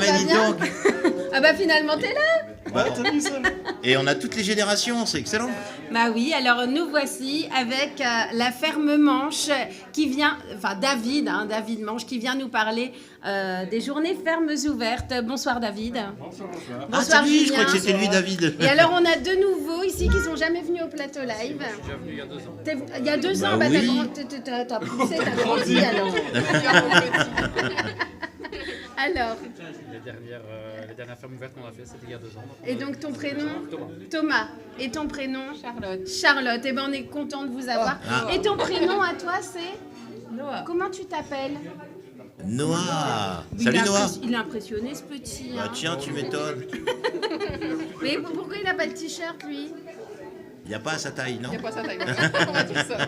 mais va dis bien donc. Ah bah finalement t'es là. Bah, et on a toutes les générations, c'est excellent. Bah oui, alors nous voici avec la ferme Manche qui vient, enfin David, David Manche qui vient nous parler des journées fermes ouvertes. Bonsoir David. Ah, c'est lui, je crois que c'était lui, David. Et alors on a deux nouveaux ici qui sont jamais venus au plateau live. Je suis déjà venu il y a 2 ans. Il y a 2 ans, Bah oui. t'as poussé, t'as grandi alors. Alors, Les dernières fermes ouvertes qu'on a fait, c'était il y a 2 ans. et donc ton prénom Thomas. Thomas. Et ton prénom Charlotte. Charlotte. Eh ben on est content de vous avoir. Et ton prénom à toi c'est Noah. Comment tu t'appelles? Noah. Salut Noah. Il est impressionné ce petit. Bah hein. tiens, tu m'étonnes. Mais pourquoi il n'a pas de t-shirt lui? Il n'y a pas à sa taille, non? Il n'y a pas ça, d'accord. On va dire ça.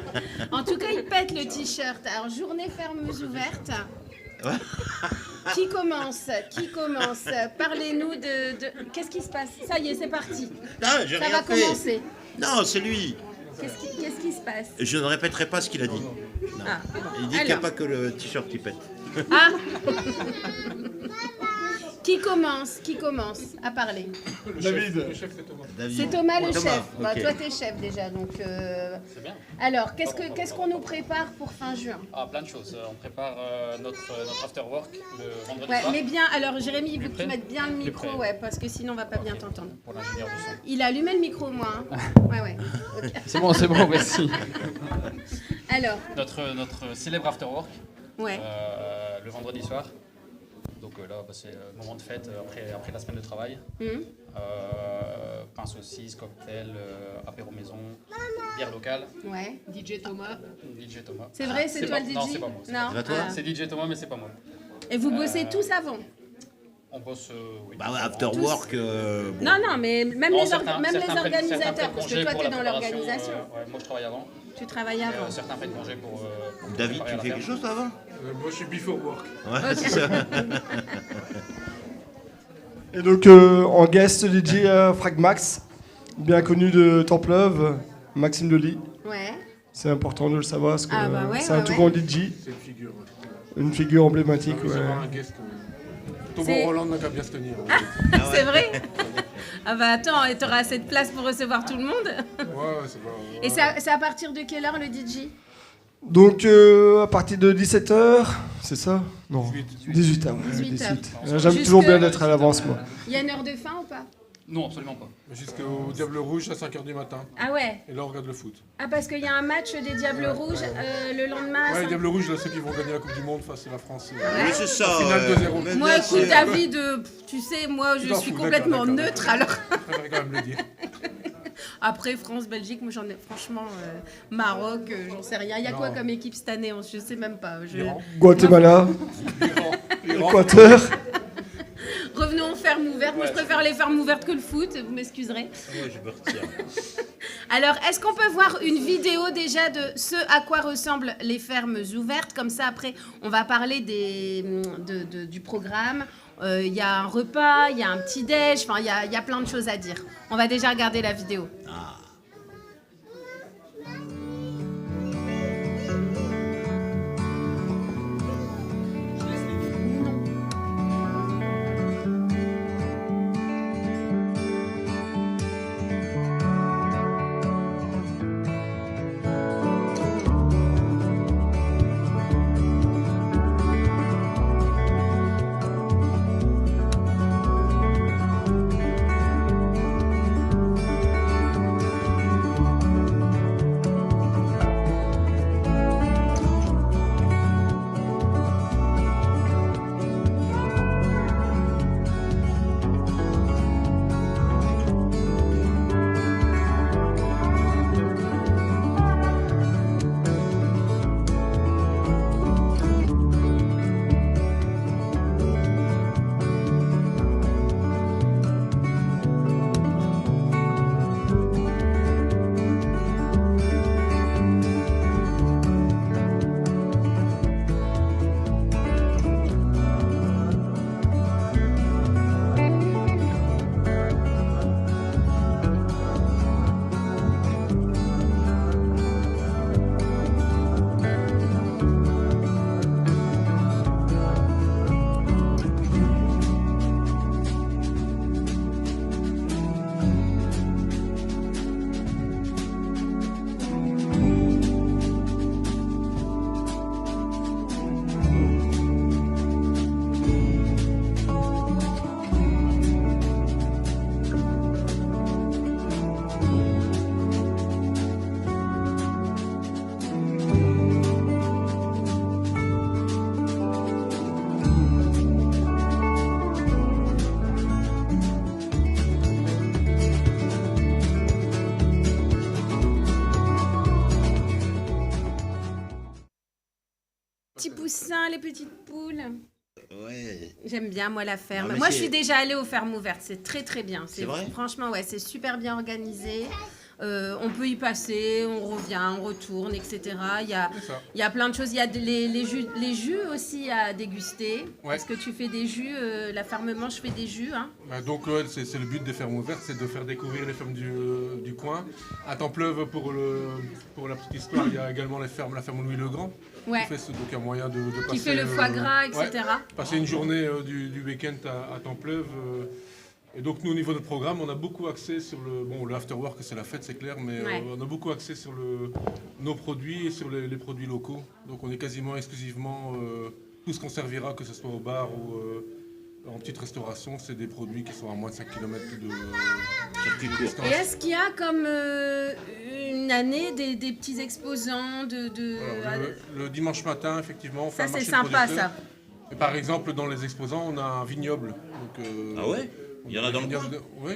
En tout cas, il pète le t-shirt. Alors, journée fermes ouvertes. Qui commence? Parlez-nous de... Qu'est-ce qui se passe? Ça y est, c'est parti. Ah, j'ai Ça rien va fait. commencer. Non, c'est lui. Qu'est-ce qui se passe? Je ne répéterai pas ce qu'il a dit. Non. Ah. Il dit qu'il n'y a Alors. pas que le t-shirt qui pète. Ah Qui commence à parler? David. David. C'est Thomas le Thomas, chef. Bah, ok. toi, t'es chef déjà. Donc, C'est bien. Alors, qu'est-ce qu'on nous prépare pour fin juin? Ah, plein de choses. On prépare notre after work le vendredi Ouais, soir mais bien, alors Jérémy, il veut que tu près mettes bien le Plus micro, près. ouais, parce que sinon on va pas bien t'entendre. pour l'ingénieur du son. Il a allumé le micro, moi. Hein. Ouais. Ok. C'est bon, merci. Alors, Notre célèbre after work ouais. le vendredi soir. Donc là, bah, c'est le moment de fête après la semaine de travail. Hum. Pain saucisse, cocktail, apéro maison, bière locale, Ouais. DJ Thomas. DJ Thomas. C'est vrai, c'est toi pas- le DJ? Non, c'est pas moi. Non. C'est pas toi? Ah. C'est DJ Thomas, mais c'est pas moi. Et vous bossez tous avant? On bosse. Oui. Bah ouais, after work. bon. Non, mais même Non, les certains organisateurs, prennent parce que congé toi, pour t'es la dans préparation, l'organisation. ouais, moi, je travaille avant. Tu travailles Et, avant. certains prennent congé pour. David, préparer tu la fais ferme. quelque chose toi, avant? Moi, je suis before work. Ouais, c'est ça. Et donc, en guest DJ Fragmax, bien connu de Templeuve, Maxime Delis. Ouais. C'est important de le savoir parce que Ah bah ouais, c'est un ouais, tout ouais. grand DJ, C'est une figure. une figure emblématique. Ah oui, c'est ouais. vraiment un guest. Thomas C'est- Roland n'a qu'à bien se tenir. C'est vrai? Ah bah attends, et t'auras assez de place pour recevoir tout le monde? Ouais, c'est pas. Et c'est à partir de quelle heure le DJ? Donc, à partir de 17h, c'est ça? Non, 18h. 18h. J'aime Jusque- toujours bien d'être à l'avance, moi. Il y a une heure de fin ou pas? Non, absolument pas. Jusqu'au Diable Rouge à 5h du matin. Ah ouais. Et là, on regarde le foot. Ah parce qu'il y a un match des Diables Rouges le lendemain. Ouais, ça- les Diables Rouges, là, ceux qui vont gagner la Coupe du Monde face à la France. Oui, c'est ça. Finale 2-0. mais Moi, bien écoute, sûr. David, tu sais, moi, je t'en suis fous, complètement d'accord, neutre. Alors, Je préfère quand même le dire. après France-Belgique, moi, j'en ai franchement Maroc, j'en sais rien. Il y a quoi Non. comme équipe cette année? Je sais même pas. Iran. Guatemala, Iran. Équateur. Revenons aux fermes ouvertes. Moi, je préfère les fermes ouvertes que le foot. Vous m'excuserez. Ouais, je me retire. Alors, est-ce qu'on peut voir une vidéo déjà de ce à quoi ressemblent les fermes ouvertes? Comme ça, après, on va parler du programme. Il y a un repas, il y a un petit déj, enfin, il y a plein de choses à dire. On va déjà regarder la vidéo. petits poussins, les petites poules. Ouais. J'aime bien, moi, la ferme. Ah, mais Moi, je c'est- suis déjà allée aux fermes ouvertes. C'est très, très bien. C'est vrai Franchement, ouais, c'est super bien organisé. On peut y passer, on revient, on retourne, etc. Il y a, C'est ça. il y a plein de choses. Il y a les jus aussi à déguster. Ouais. Est-ce que tu fais des jus la ferme Manche fait des jus. Hein. Bah, donc ouais, c'est le but des fermes ouvertes, c'est de faire découvrir les fermes du coin. À Templeuve, pour la petite histoire, il y a également la ferme Louis le Grand. Ouais. Qui fait donc il y a moyen de passer... Qui fait le foie gras, etc. ouais, passer une journée du week-end à Templeuve. Et donc nous, au niveau de notre programme, on a beaucoup axé sur le afterwork, c'est la fête, c'est clair, mais Ouais. on a beaucoup axé sur nos produits et sur les produits locaux. Donc on est quasiment exclusivement, tout ce qu'on servira, que ce soit au bar ou en petite restauration, c'est des produits qui sont à moins de 5 km de distance. Et est-ce qu'il y a comme une année des petits exposants Alors, le dimanche matin, effectivement, on fait Ça, un c'est marché de sympa, producteurs. ça. Et par exemple, dans les exposants, on a un vignoble. Donc, Ah ouais Il y en a dans le coin Oui,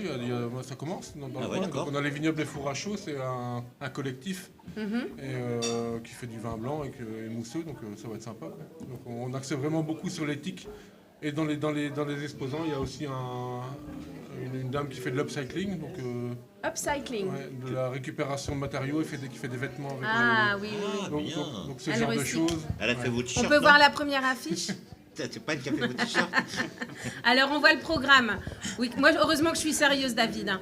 ça commence dans Ah le ouais, coin. d'accord. Donc, on a les vignobles et fours à chaud, c'est un collectif qui fait du vin blanc et mousseux, donc ça va être sympa. Donc, on axe vraiment beaucoup sur l'éthique. Et dans les exposants, il y a aussi une dame qui fait de l'upcycling, donc Upcycling. ouais, de la récupération de matériaux, qui fait des vêtements avec Ah oui, oui. Ah, donc, bien. donc ce Elle genre de recycle. choses. Elle a fait vos On t-shirts, peut non voir la première affiche. C'est pas elle qui a fait vos t-shirts Alors, on voit le programme. Oui, moi, heureusement que je suis sérieuse, David.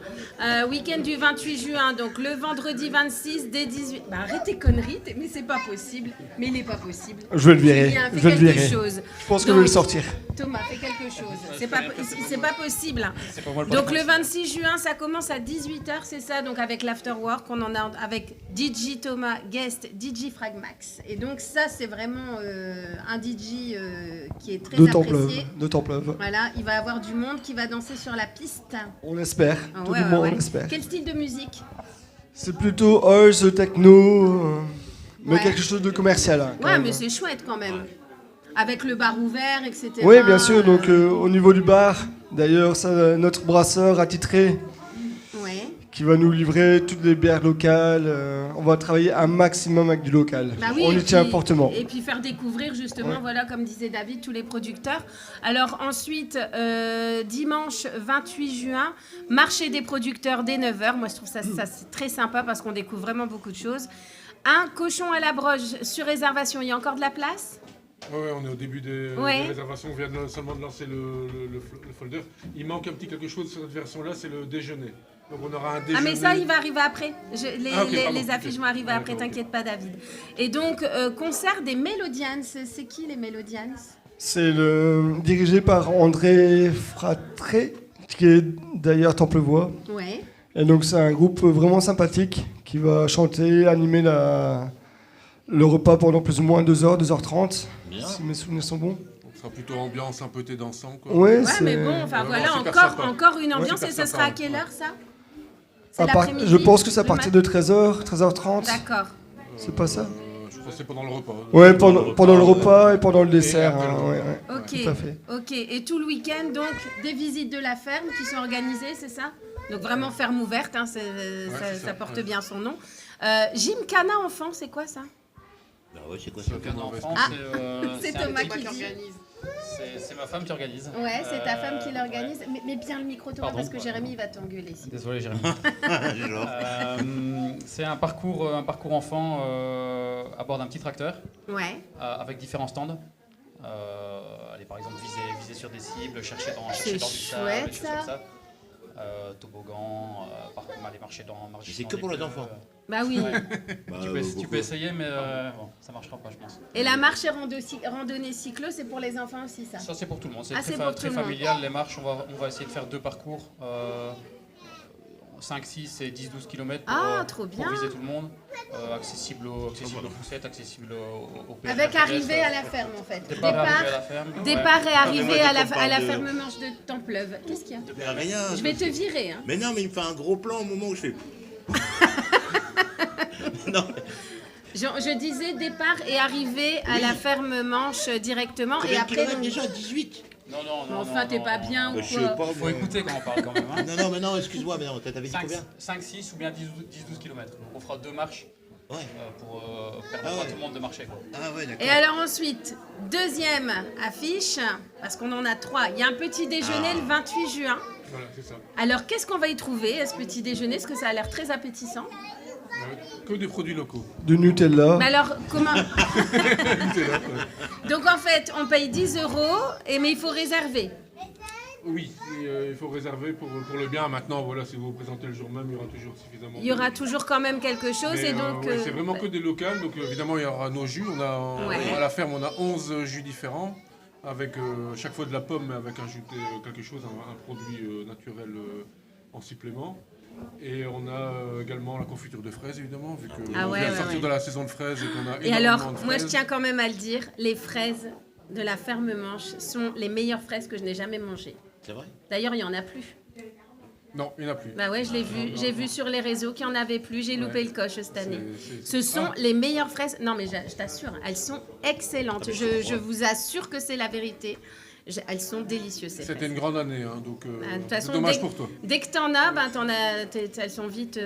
Week-end du 28 juin, donc le vendredi 26, dès 18... Bah, arrête tes conneries, mais c'est pas possible. Mais il n'est pas possible. Je vais le virer. Julien, fais Je vais le quelque virer. chose. Je pense que je vais le Donc, sortir. Thomas, fais quelque chose. C'est pas possible. C'est pas moi le Donc, patron. le 26 juin, ça commence à 18h, c'est ça. Donc, avec l'afterwork, on en a avec DJ Thomas, guest, DJ Fragmax. Et donc, ça, c'est vraiment un DJ qui est très De apprécié. Templeuve. Voilà, il va avoir du monde qui va danser sur la piste. On espère. Ah, Tout ouais, le ouais, monde, ouais. on espère. Quel style de musique? C'est plutôt house, techno, mais Ouais. quelque chose de commercial. Hein, quand Ouais, même. mais c'est chouette quand même. Avec le bar ouvert, etc. Oui, bien sûr. Donc, au niveau du bar, d'ailleurs, ça, notre brasseur attitré Ouais. qui va nous livrer toutes les bières locales. On va travailler un maximum avec du local. Bah oui, On et y tient puis- fortement. Et puis faire découvrir justement, Ouais. voilà, comme disait David, tous les producteurs. Alors ensuite, dimanche 28 juin, marché des producteurs dès 9h. Moi, je trouve ça c'est très sympa parce qu'on découvre vraiment beaucoup de choses. Un cochon à la broche sur réservation. Il y a encore de la place? Ouais, on est au début des réservations, on vient seulement de lancer le folder. Il manque un petit quelque chose sur cette version-là, c'est le déjeuner. Donc on aura un déjeuner. Ah mais ça, il va arriver après. Ok, pardon, Les affiches ok. vont arriver Ah, après, d'accord, t'inquiète pas David. Et donc, concert des Mélodians. C'est qui les Mélodians? C'est dirigé par André Fratré, qui est d'ailleurs Templevoix. Ouais. Et donc c'est un groupe vraiment sympathique qui va chanter, animer le repas pendant plus ou moins 2h, 2h30, Bien. si mes souvenirs sont bons. Donc ce sera plutôt ambiance un peu thé dansant, quoi. Ouais, Ouais, mais bon, enfin Vraiment voilà, super encore, sympa. encore une ambiance. super Et ce sympa, sera à ouais. quelle heure ça? C'est l'après-midi? Je pense que c'est à Le partir mat- de 13h, 13h30. D'accord. C'est pas ça? Je crois que c'est pendant le repas. Ouais, pendant le repas et pendant le dessert. après le hein, repas. ouais, ouais. Ok. Tout à fait. Ok. Et tout le week-end, donc, des visites de la ferme qui sont organisées, c'est ça? Donc vraiment ferme ouverte, hein, c'est ça ça, porte ouais. bien son nom. Gymkhana enfant, c'est quoi ça? Bah ouais, c'est quoi ça Le cadre enfant, Ah. C'est un Thomas petit- qui dit. organise. C'est ma femme qui organise. Ouais, c'est ta femme qui l'organise. ouais. Mais bien le micro, Thomas, Pardon. parce que Jérémy il va t'engueuler ici. Désolé, Jérémy. Genre. C'est un parcours enfant à bord d'un petit tracteur Ouais. avec différents stands. Allez, par exemple, viser sur des cibles, chercher dans C'est du sable, chouette, des choses ça. comme ça. Toboggan, aller marcher dans C'est dans que des pour les pneus. enfants. Bah oui. Ouais. Bah, Tu beaucoup. peux essayer, mais bon, ça marchera pas, je pense. Et la marche et randonnée cyclo, c'est pour les enfants aussi, ça? Ça, c'est pour tout le monde. C'est Ah, très, c'est pour très tout le monde. familial. Les marches, on va essayer de faire 2 parcours. 5, 6 et 10, 12 km Ah, trop bien. pour viser tout le monde. Accessible aux poussettes, accessible aux PRPS, Avec arrivée à la ferme, en fait. Départ, arrivée à la ferme. Départ et arrivée moi, à dès qu'on à parle la de- ferme Manche de Templeuve. Qu'est-ce qu'il y a? Mais rien. Je vais te virer, hein. Mais non, mais il me fait un gros plan au moment où je fais. Non, Je disais départ et arrivée à la ferme Manche directement. Et combien de après, kilomètres donc... déjà 18. Non, Mais enfin, t'es pas bien Bah, ou je sais quoi? pas. Il faut moi. écouter quand on parle quand même. Hein. Non, mais non, excuse-moi, mais non, t'avais dit combien 5, 6 ou bien 10, 12 km. Donc on fera 2 marches Ouais. pour permettre à tout le monde de marcher. Quoi. Ah ouais, d'accord. Et alors ensuite, deuxième affiche, parce qu'on en a 3. Il y a un petit déjeuner le 28 juin. Voilà, c'est ça. Alors qu'est-ce qu'on va y trouver à ce petit déjeuner? Parce que ça a l'air très appétissant. Que des produits locaux. Du Nutella. Mais alors, comment... C'est là, ouais. Donc en fait, on paye 10 €, mais il faut réserver. Oui, et, il faut réserver pour le bien. Maintenant, voilà, si vous vous présentez le jour même, il y aura toujours suffisamment. Il y aura toujours quand même quelque chose. Mais, Et donc, ouais, c'est vraiment que des locales. Donc évidemment, il y aura nos jus. Ouais. À la ferme, on a 11 jus différents. Avec chaque fois de la pomme, mais avec ajouté quelque chose, un produit naturel en supplément. Et on a également la confiture de fraises, évidemment, vu qu'on vient de sortir de la saison de fraises et qu'on a Et énormément alors, de fraises. moi je tiens quand même à le dire, les fraises de la ferme Manche sont les meilleures fraises que je n'ai jamais mangées. C'est vrai. D'ailleurs, il n'y en a plus. Non, il n'y en a plus. Bah ouais, je l'ai vu. J'ai vu sur les réseaux qu'il n'y en avait plus. J'ai loupé le coche cette année. Ce sont Ah. les meilleures fraises. Non, mais je t'assure, elles sont excellentes. Ah, mais Je vous assure que c'est la vérité. Elles sont délicieuses, ces C'était fraises. une grande année, hein, donc De toute c'est façon, dommage dès- pour toi. Dès que t'en as, elles sont vite...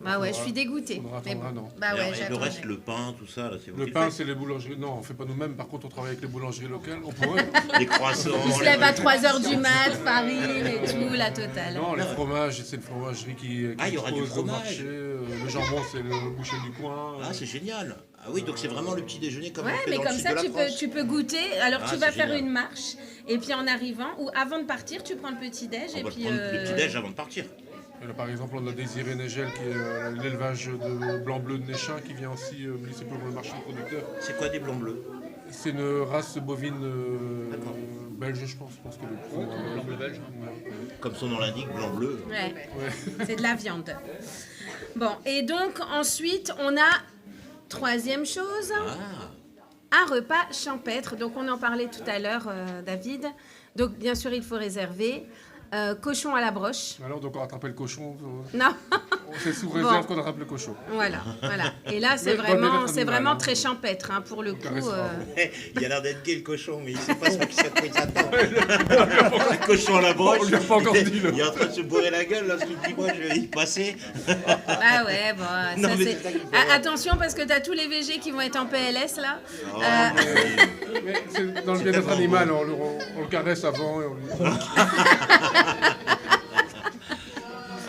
Bah ouais, je suis dégoûtée. Faudra Mais attendre bon, un an. bah Et ouais, alors, et le j'attendrai. reste, le pain, tout ça, là, c'est vous Le qui pain, le c'est les boulangeries. Non, on fait pas nous-mêmes. Par contre, on travaille avec les boulangeries locales. On pourrait. faites. Les croissants. Ils se lèvent à 3h du mat, farine et tout, la totale. Non, les fromages, c'est une fromagerie qui Ah, il y aura du expose au fromage. marché. Le jambon, c'est le boucher du coin. Ah, c'est génial. Ah oui, donc c'est vraiment le petit déjeuner comme Ouais, on fait mais dans comme le sud ça, de la France. tu peux goûter. Alors, Ah, tu vas c'est faire génial. une marche, et puis en arrivant, ou avant de partir, tu prends le petit-déj, On et va puis... prendre le petit-déj avant de partir. Et là, par exemple, on a Désiré Négel, qui est l'élevage de blanc-bleu de Néchin, qui vient aussi glisser pour le marché de producteurs. C'est quoi des blancs bleus? C'est une race bovine D'accord. belge, je pense que le Blanc bleu belge. Ouais. Comme son nom l'indique, blanc bleu. Ouais, c'est de la viande. Bon, et donc, ensuite, on a... Troisième chose... Ah, Un repas champêtre, donc on en parlait tout à l'heure, David. Donc bien sûr, il faut réserver. Cochon à la broche. Alors, donc on rattrape le cochon. Non, C'est sous Bon. réserve qu'on attrape le cochon. voilà. Et là, c'est Mais dans le vraiment, bien-être animal, hein. très champêtre, hein, pour le Donc, coup. un restaurant. il a l'air d'être gay le cochon, mais il sait pas ce qui s'attend. Le cochon à la broche. On lui a pas encore dit, là. Il est en train de se bourrer la gueule, là, ce qu'il dit, moi je vais y passer. Ah ouais, bon, Non, ça mais c'est... c'est ça qu'il faut Ah, voir. attention, parce que t'as tous les VG qui vont être en PLS, là. Oh, Mais c'est dans le bien-être tellement animal, on le caresse avant et on lui...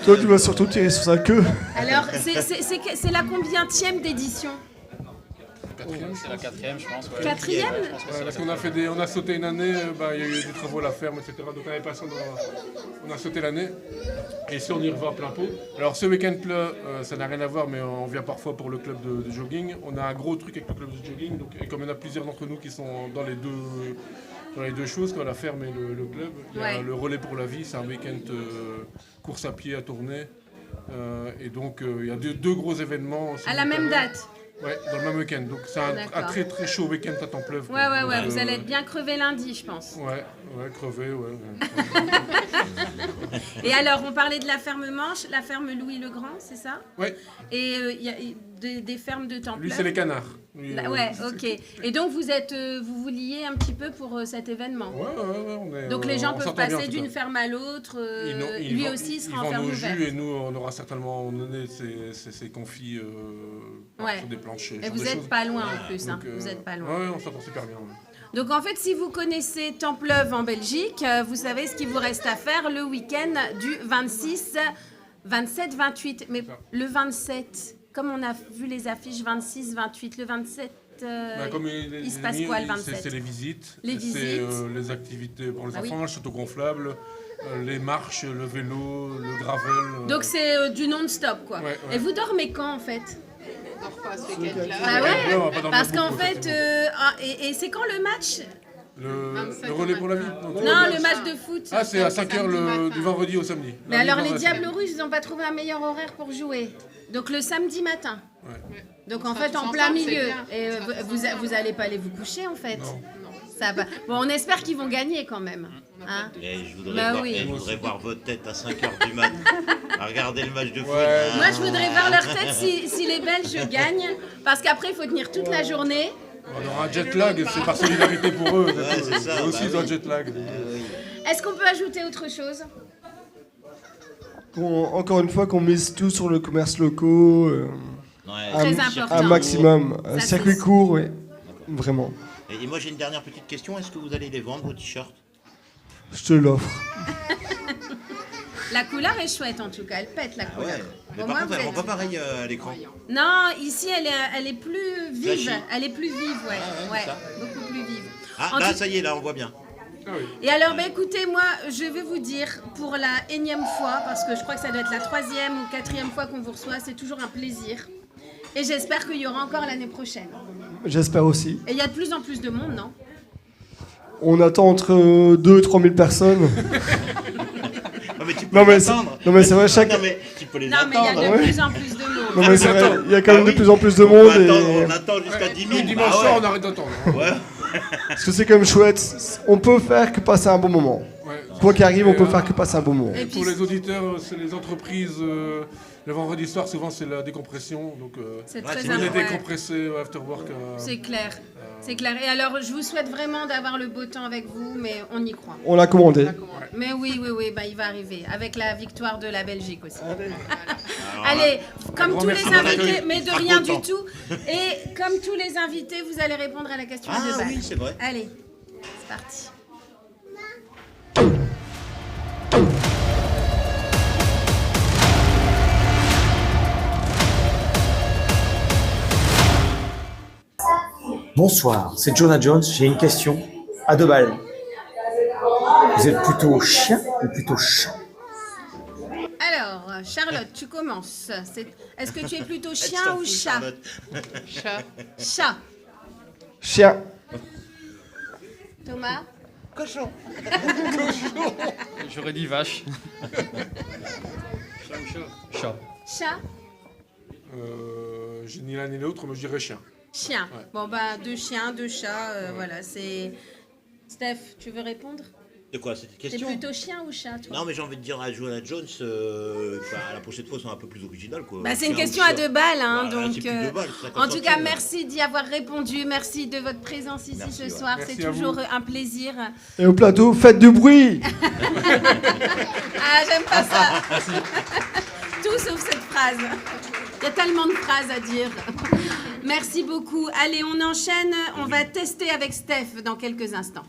Toi, tu vas surtout tirer sur sa queue. Alors, c'est la combienième d'édition? C'est la quatrième, je pense. Ouais. Quatrième? Je pense que c'est la Parce qu'on on a sauté une année, il y a eu des travaux à la ferme, etc. Donc l'année passée, on a sauté l'année. Et ici, on y revient à plein pot. Alors ce week-end-là, ça n'a rien à voir, mais on vient parfois pour le club de jogging. On a un gros truc avec le club de jogging. Donc, et comme il y en a plusieurs d'entre nous qui sont dans les deux choses, quoi, la ferme et le club, il y a Ouais. le relais pour la vie, c'est un week-end course à pied à tourner. Et donc il y a deux gros événements. À la même date? Ouais, dans le même week-end. Donc c'est un D'accord. très très chaud week-end à Templeuve. Ouais, quoi. Donc, vous allez être bien crevé lundi, je pense. Ouais, crevé, ouais. Et alors, on parlait de la ferme Manche, la ferme Louis le Grand, c'est ça? Ouais, Et il y a des fermes de Templeuve. lui c'est les canards. Lui, Ouais, ok. Et donc, vous liez un petit peu pour cet événement? Ouais, on est. Donc, les gens on peuvent s'entend bien, en passer tout d'une cas. ferme à l'autre. Ils Lui vend- aussi ils sera en vendent ferme nos ouverte. jus et nous on aura certainement donné ses confits Ouais. sur des planchers. Et sur vous des n'êtes choses. pas loin en plus, hein. Donc, Vous n'êtes pas loin. Ouais, on s'entend super bien. Ouais. Donc en fait, si vous connaissez Templeuve en Belgique, vous savez ce qu'il vous reste à faire le week-end du 26, 27, 28. Mais le 27, comme on a vu les affiches 26, 28, le 27... Comme il se passe quoi le 27? C'est les visites. Les C'est visites. les activités pour les Ah oui. enfants, le château gonflable, les marches, le vélo, le gravel. Donc c'est du non-stop, quoi. Ouais. Et vous dormez quand, en fait? On dort pas ce week-end-là. Ah Ouais, on va ouais? pas dormir Parce qu'en beaucoup, fait... effectivement. et c'est quand le match? Le 27 relais pour la vie. au Donc, Non, le match de foot. Ah, c'est à 5h samedi matin. du vendredi au samedi. Mais Lundi, alors les vendredi. Diables Rouges, ils n'ont pas trouvé un meilleur horaire pour jouer. Donc le samedi matin. Ouais. Donc On en sera fait tous en plein ensemble, c'est milieu. bien. Et On sera tous vous allez pas aller vous coucher en fait. Non. Ça va. Bon, on espère qu'ils vont gagner quand même. Hein? Et je voudrais, Bah voir, oui. et je voudrais voir votre tête à 5h du mat à regarder le match de foot. Ouais. Ah. Moi, je voudrais voir leur tête si les Belges gagnent, parce qu'après il faut tenir toute la journée. On aura un jet lag, c'est par solidarité pour eux. Ouais, c'est ça, Eux aussi, bah ils ont un oui. jet lag. Est-ce qu'on peut ajouter autre chose? Encore une fois, qu'on mise tout sur le commerce local. Très important. Un maximum. Ça, Circuit c'est- court, oui. Vraiment. Et moi, j'ai une dernière petite question. Est-ce que vous allez les vendre, vos t-shirts? Je te l'offre. La couleur est chouette en tout cas, elle pète la Ah couleur. ouais. Mais Au par moins, contre, vous elle rend êtes- pas pareil à l'écran. Non, ici elle est plus vive. Flashy. Elle est plus vive, ouais. Ah ouais, Ouais, c'est ça. beaucoup plus vive. Ah, En là, tout- ça y est, là, on voit bien. Ah oui. Et alors, bah, écoutez, moi, je vais vous dire pour la énième fois, parce que je crois que ça doit être la 3e ou 4e fois qu'on vous reçoit, c'est toujours un plaisir. Et j'espère qu'il y aura encore l'année prochaine. J'espère aussi. Et il y a de plus en plus de monde, non? On attend entre 2 et 3 000 personnes. Non, mais tu peux Non, les mais c'est- attendre. non, mais c'est vrai, chaque- Non, mais tu peux les Non, mais il y a attendre. de plus en plus de monde. Non mais c'est vrai, il y a quand même Ah de oui. plus en plus de On monde. peut attendre, Et... on attend jusqu'à 10 000. Le dimanche Bah ouais. soir, on arrête d'attendre. hein. Ouais. Parce que c'est quand même chouette. On peut faire que passer un bon moment. Ouais. Quoi qu'il arrive, on Et, peut faire que passer un bon moment. Et Pour puis, les auditeurs, c'est les entreprises. Le vendredi soir, souvent, c'est la décompression. Donc, c'est Ouais, très c'est on est important. décompressé after work. C'est clair. C'est clair. Et alors, je vous souhaite vraiment d'avoir le beau temps avec vous, mais on y croit. On l'a commandé. Mais oui, bah, il va arriver. Avec la victoire de la Belgique aussi. Alors Allez, là, comme grand tous les merci de invités, l'accueil. mais de Sera rien content. du tout. Et comme tous les invités, vous allez répondre à la question à deux Ah balles. oui, c'est vrai. Allez, c'est parti. Bonsoir, c'est Jonah Jones. J'ai une question à 2 balles. Vous êtes plutôt chien ou plutôt chat? Alors, Charlotte, tu commences. Est-ce que tu es plutôt Elle chien s'en ou fout, chat? Charlotte. Chat. Chat. Chien. Thomas? Cochon. J'aurais dit vache. Chat. Chat? J'ai ni l'un ni l'autre, mais je dirais chien. Chien. Ouais. Bon, bah, 2 chiens, 2 chats, voilà, c'est... Steph, tu veux répondre? De quoi, cette T'es question? plutôt chien ou chat, toi? Non, mais j'ai envie de dire à Joanna Jones, la prochaine fois, c'est un peu plus original, quoi. Bah, c'est une Chien ou question à chat. 2 balles, hein, Voilà, donc... c'est plus 2 balles, 50 en tout cas, centimes. merci d'y avoir répondu. Merci de votre présence ici Merci, ce ouais. soir. Merci C'est à toujours vous. un plaisir. Et au plateau, faites du bruit. Ah, j'aime pas ça. Tout sauf cette phrase. Il y a tellement de phrases à dire. Merci beaucoup. Allez, on enchaîne. On va tester avec Steph dans quelques instants.